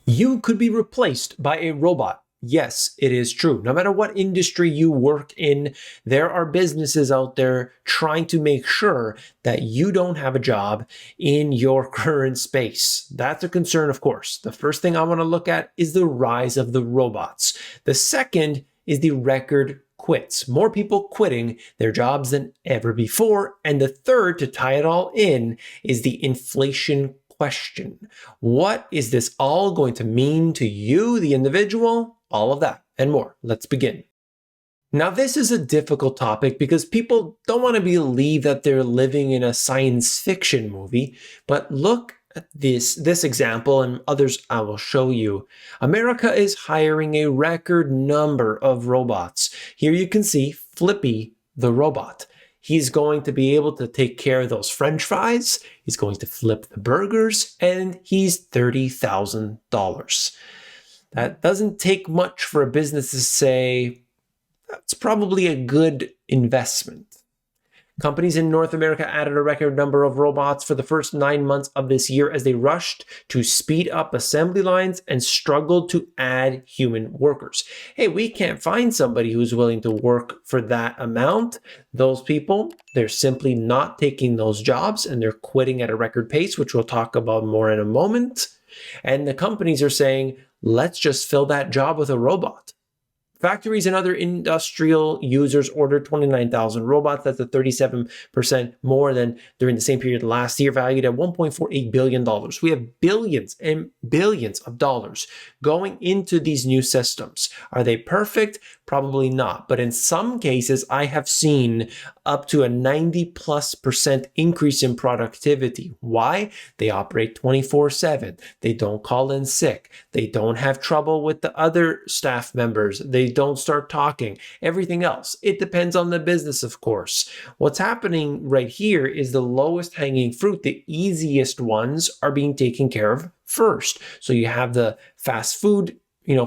You could be replaced by a robot. Yes, it is true. No matter what industry you work in, there are businesses out there trying to make sure that you don't have a job in your current space. That's a concern, of course. The first thing I want to look at is the rise of the robots. The second is the record quits. More people quitting their jobs than ever before. And the third, to tie it all in, is the inflation question. What is this all going to mean to you, the individual? All of that and more. Let's begin. Now, this is a difficult topic because people don't want to believe that they're living in a science fiction movie, but look at this example and others I will show you. America is hiring a record number of robots. Here you can see Flippy the robot. He's going to be able to take care of those French fries. He's going to flip the burgers, and he's $30,000. That doesn't take much for a business to say, that's probably a good investment. Companies in North America added a record number of robots for the first 9 months of this year as they rushed to speed up assembly lines and struggled to add human workers. Hey, we can't find somebody who's willing to work for that amount. Those people, they're simply not taking those jobs and they're quitting at a record pace, which we'll talk about more in a moment. And the companies are saying, let's just fill that job with a robot. Factories and other industrial users ordered 29,000 robots. That's a 37% more than during the same period last year, valued at $1.48 billion. We have billions and billions of dollars going into these new systems. Are they perfect? Probably not. But in some cases, I have seen up to a 90+% increase in productivity. Why? They operate 24/7. They don't call in sick. They don't have trouble with the other staff members. They don't start talking. Everything else. It depends on the business, of course. What's happening right here is the lowest hanging fruit. The easiest ones are being taken care of first. So you have the fast food,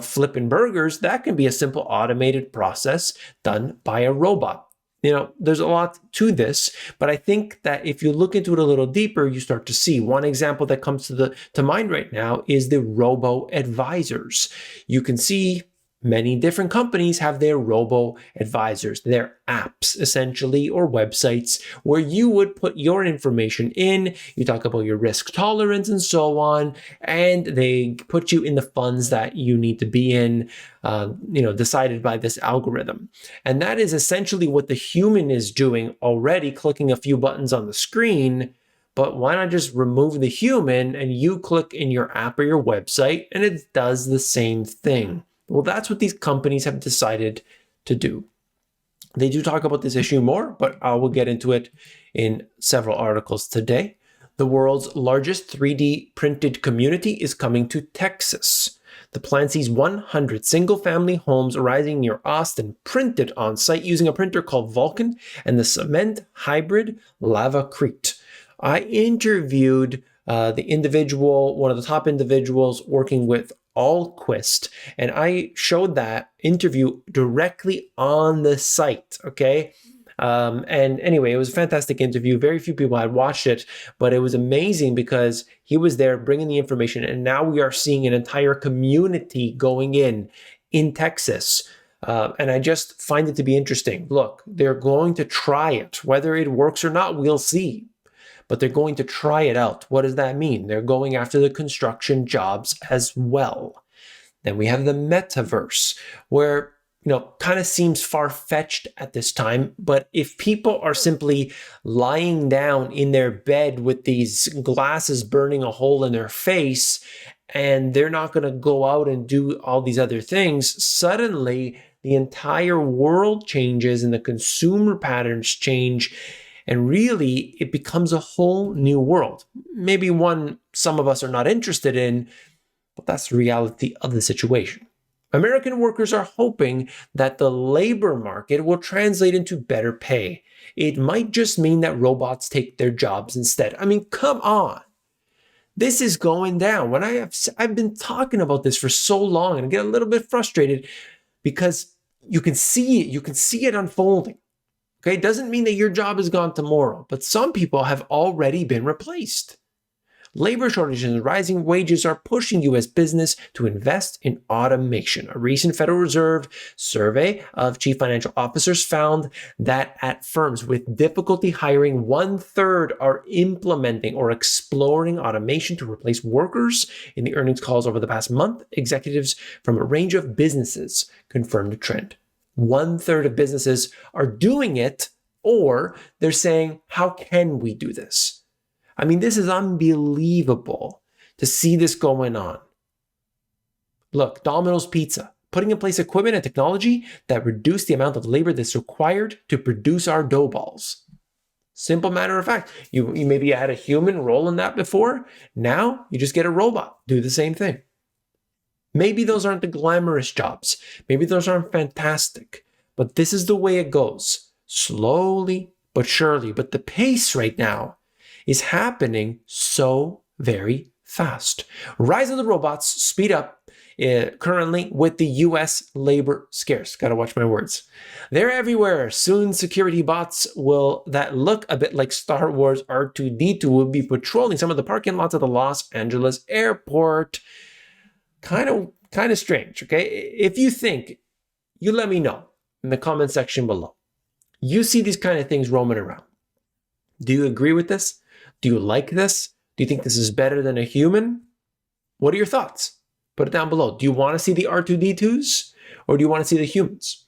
flipping burgers. That can be a simple automated process done by a robot. There's a lot to this, but I think that if you look into it a little deeper, you start to see. One example that comes to mind right now is the robo-advisors. You can see many different companies have their robo-advisors, their apps essentially, or websites where you would put your information in. You talk about your risk tolerance and so on, and they put you in the funds that you need to be in, decided by this algorithm. And that is essentially what the human is doing already, clicking a few buttons on the screen. But why not just remove the human and you click in your app or your website and it does the same thing? Well, that's what these companies have decided to do. They do talk about this issue more, but I will get into it in several articles today. The world's largest 3D printed community is coming to Texas. The plan sees 100 single-family homes arising near Austin printed on site using a printer called Vulcan and the cement hybrid Lavacrete. I interviewed the individual, one of the top individuals working with Allquist, and I showed that interview directly on the site, okay? And anyway, it was a fantastic interview. Very few people had watched it, but it was amazing because he was there bringing the information, and now we are seeing an entire community going in Texas. And I just find it to be interesting. Look, they're going to try it. Whether it works or not, we'll see. But they're going to try it out. What does that mean? They're going after the construction jobs as well. Then we have the metaverse, where, kind of seems far-fetched at this time. But if people are simply lying down in their bed with these glasses burning a hole in their face, and they're not going to go out and do all these other things, suddenly the entire world changes and the consumer patterns change. And really, it becomes a whole new world. Maybe one some of us are not interested in, but that's the reality of the situation. American workers are hoping that the labor market will translate into better pay. It might just mean that robots take their jobs instead. I mean, come on. This is going down. I've been talking about this for so long, and I get a little bit frustrated because you can see it. You can see it unfolding. Okay, it doesn't mean that your job is gone tomorrow, but some people have already been replaced. Labor shortages and rising wages are pushing U.S. business to invest in automation. A recent Federal Reserve survey of chief financial officers found that at firms with difficulty hiring, 1/3 are implementing or exploring automation to replace workers. In the earnings calls over the past month, executives from a range of businesses confirmed the trend. 1/3 of businesses are doing it, or they're saying, how can we do this? I mean, this is unbelievable to see this going on. Look, Domino's Pizza, putting in place equipment and technology that reduce the amount of labor that's required to produce our dough balls. Simple matter of fact, you maybe had a human role in that before. Now you just get a robot, do the same thing. Maybe those aren't the glamorous jobs. Maybe those aren't fantastic, but this is the way it goes. Slowly but surely. But the pace right now is happening so very fast. Rise of the robots speed up currently with the US labor scarce. Gotta watch my words. They're everywhere. Soon security bots that look a bit like Star Wars R2-D2 will be patrolling some of the parking lots of the Los Angeles airport. Kind of strange, okay? If you think, you let me know in the comment section below. You see these kind of things roaming around. Do you agree with this? Do you like this? Do you think this is better than a human? What are your thoughts? Put it down below. Do you want to see the R2-D2s or do you want to see the humans?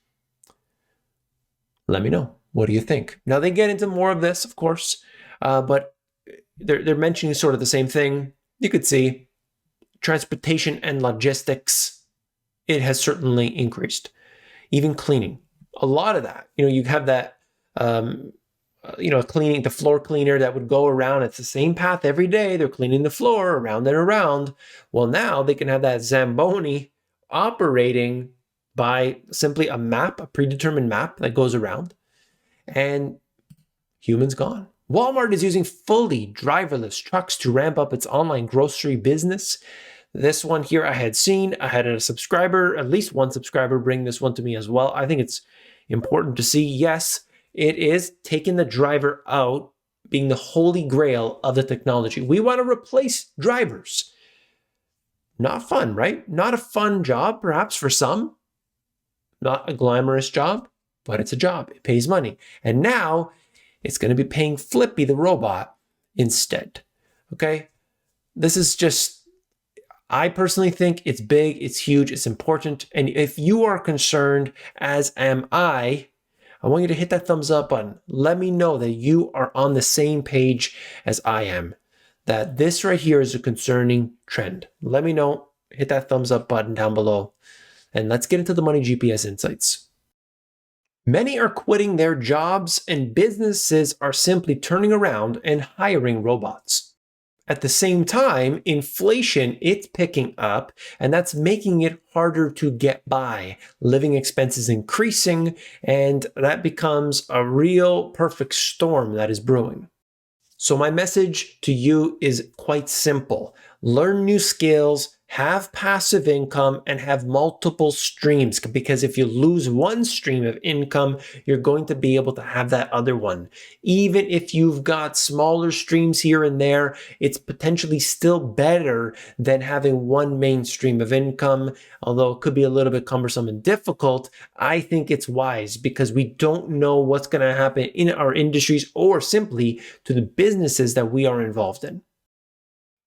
Let me know. What do you think? Now, they get into more of this, of course, but they're mentioning sort of the same thing. You could see transportation and logistics. It has certainly increased. Even cleaning. A lot of that. You have that, cleaning, the floor cleaner that would go around. It's the same path every day. They're cleaning the floor around and around. Well, now they can have that Zamboni operating by simply a map, a predetermined map that goes around, and humans gone. Walmart is using fully driverless trucks to ramp up its online grocery business. This one here I had seen. I had a subscriber, at least one subscriber, bring this one to me as well. I think it's important to see. Yes, it is taking the driver out, being the holy grail of the technology. We want to replace drivers. Not fun, right? Not a fun job, perhaps for some. Not a glamorous job, but it's a job. It pays money. And now it's going to be paying Flippy the robot instead. Okay? This is just, I personally think it's big, it's huge, it's important. And if you are concerned, as am I want you to hit that thumbs up button. Let me know that you are on the same page as I am, that this right here is a concerning trend. Let me know. Hit that thumbs up button down below. And let's get into the Money GPS insights. Many are quitting their jobs and businesses are simply turning around and hiring robots. At the same time, inflation, it's picking up, and that's making it harder to get by. Living expenses increasing, and that becomes a real perfect storm that is brewing. So my message to you is quite simple. Learn new skills, have passive income, and have multiple streams, because if you lose one stream of income, you're going to be able to have that other one. Even if you've got smaller streams here and there, it's potentially still better than having one main stream of income. Although it could be a little bit cumbersome and difficult, I think it's wise because we don't know what's going to happen in our industries or simply to the businesses that we are involved in.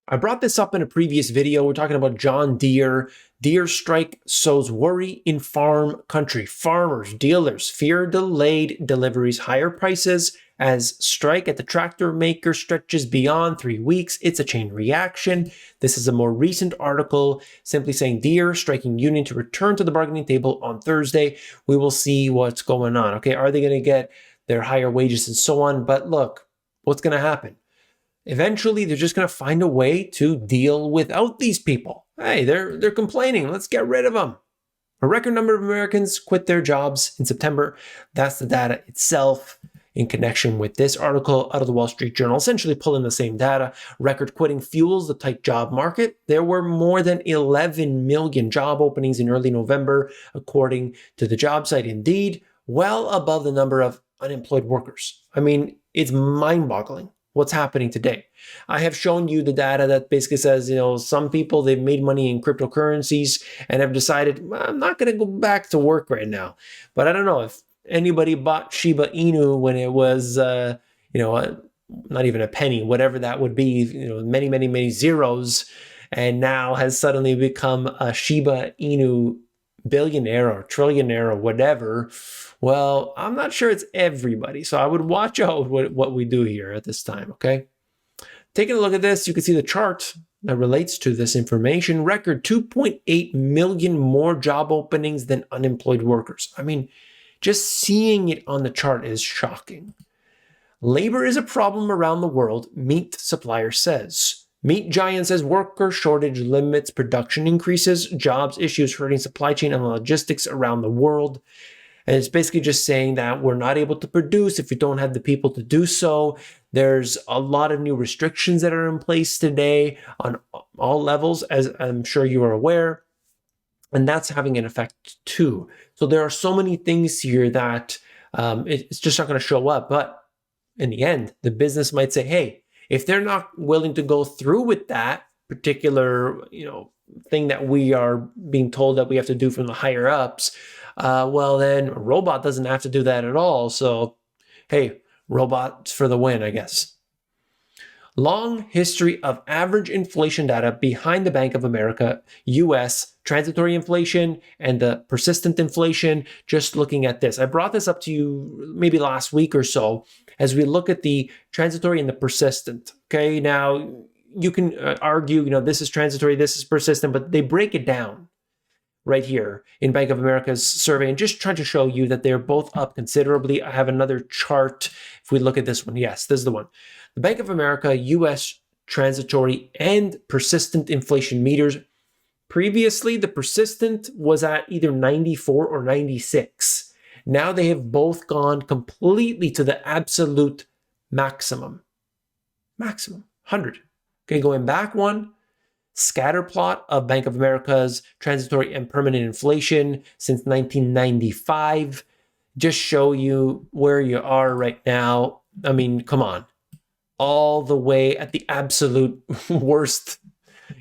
I brought this up in a previous video. We're talking about John Deere. Deere strike sows worry in farm country. Farmers, dealers fear delayed deliveries, higher prices as strike at the tractor maker stretches beyond 3 weeks. It's a chain reaction. This is a more recent article simply saying Deere striking union to return to the bargaining table on Thursday. We will see what's going on. Okay, are they going to get their higher wages and so on? But look, what's going to happen? Eventually, they're just going to find a way to deal without these people. Hey, they're complaining. Let's get rid of them. A record number of Americans quit their jobs in September. That's the data itself in connection with this article out of the Wall Street Journal, essentially pulling the same data. Record quitting fuels the tight job market. There were more than 11 million job openings in early November, according to the job site Indeed, well above the number of unemployed workers. I mean, it's mind-boggling. what's happening today. I have shown you the data that basically says, some people, they've made money in cryptocurrencies and have decided, I'm not going to go back to work right now. But I don't know if anybody bought Shiba Inu when it was, not even a penny, whatever that would be, many, many, many zeros, and now has suddenly become a Shiba Inu billionaire or trillionaire or whatever. Well, I'm not sure it's everybody. So I would watch out what we do here at this time, okay? Taking a look at this, you can see the chart that relates to this information. Record 2.8 million more job openings than unemployed workers. I mean, just seeing it on the chart is shocking. Labor is a problem around the world, meat supplier says. Meat giant says worker shortage limits production increases, jobs issues hurting supply chain and logistics around the world. And it's basically just saying that we're not able to produce if you don't have the people to do so. There's a lot of new restrictions that are in place today on all levels, as I'm sure you are aware. And that's having an effect too. So there are so many things here that it's just not going to show up. But in the end, the business might say, hey, if they're not willing to go through with that particular, thing that we are being told that we have to do from the higher ups, well, then a robot doesn't have to do that at all. So, hey, robots for the win, I guess. Long history of average inflation data behind the Bank of America, US, transitory inflation and the persistent inflation. Just looking at this, I brought this up to you maybe last week or so as we look at the transitory and the persistent. Okay, now you can argue, this is transitory, this is persistent, but they break it down right here in Bank of America's survey and just trying to show you that they're both up considerably. I have another chart. If we look at this one, yes, this is the one. The Bank of America, US transitory and persistent inflation meters. Previously, the persistent was at either 94 or 96. Now they have both gone completely to the absolute maximum. 100. Okay, going back one, scatter plot of Bank of America's transitory and permanent inflation since 1995. Just show you where you are right now. I mean, come on. All the way at the absolute worst.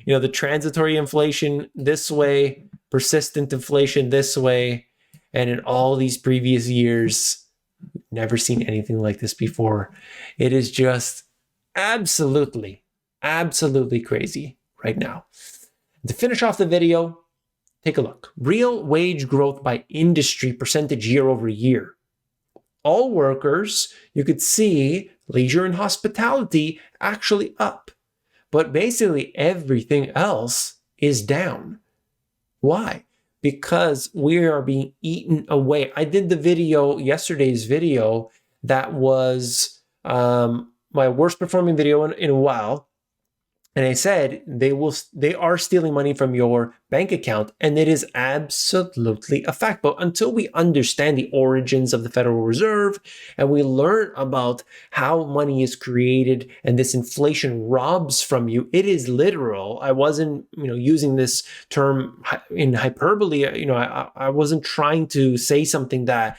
The transitory inflation this way, persistent inflation this way, and in all these previous years, never seen anything like this before. It is just absolutely crazy right now. To finish off the video, take a look. Real wage growth by industry percentage year over year. All workers, you could see leisure and hospitality actually up. But basically everything else is down. Why? Because we are being eaten away. I did the video, yesterday's video, that was my worst performing video in a while. And I said they are stealing money from your bank account, and it is absolutely a fact. But until we understand the origins of the Federal Reserve and we learn about how money is created and this inflation robs from you, it is literal. I wasn't, using this term in hyperbole. I wasn't trying to say something that,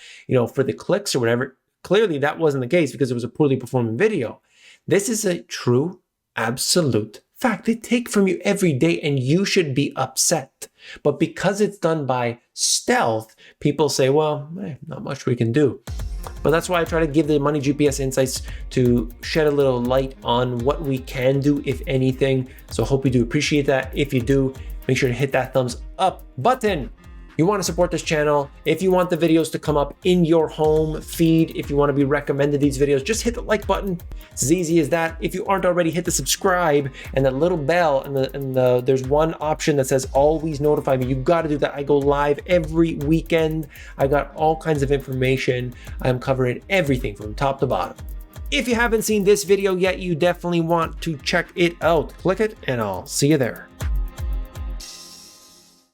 for the clicks or whatever. Clearly, that wasn't the case because it was a poorly performing video. This is a true, absolute fact. They take from you every day and you should be upset. But because it's done by stealth, people say, well, not much we can do. But that's why I try to give the Money GPS insights to shed a little light on what we can do, if anything. So I hope you do appreciate that. If you do, make sure to hit that thumbs up button. You want to support this channel. If you want the videos to come up in your home feed, if you want to be recommended these videos, just hit the like button. It's as easy as that. If you aren't already, hit the subscribe and that little bell, and there's one option that says always notify me. You got to do that. I go live every weekend. I got all kinds of information. I'm covering everything from top to bottom. If you haven't seen this video yet, you definitely want to check it out. Click it and I'll see you there.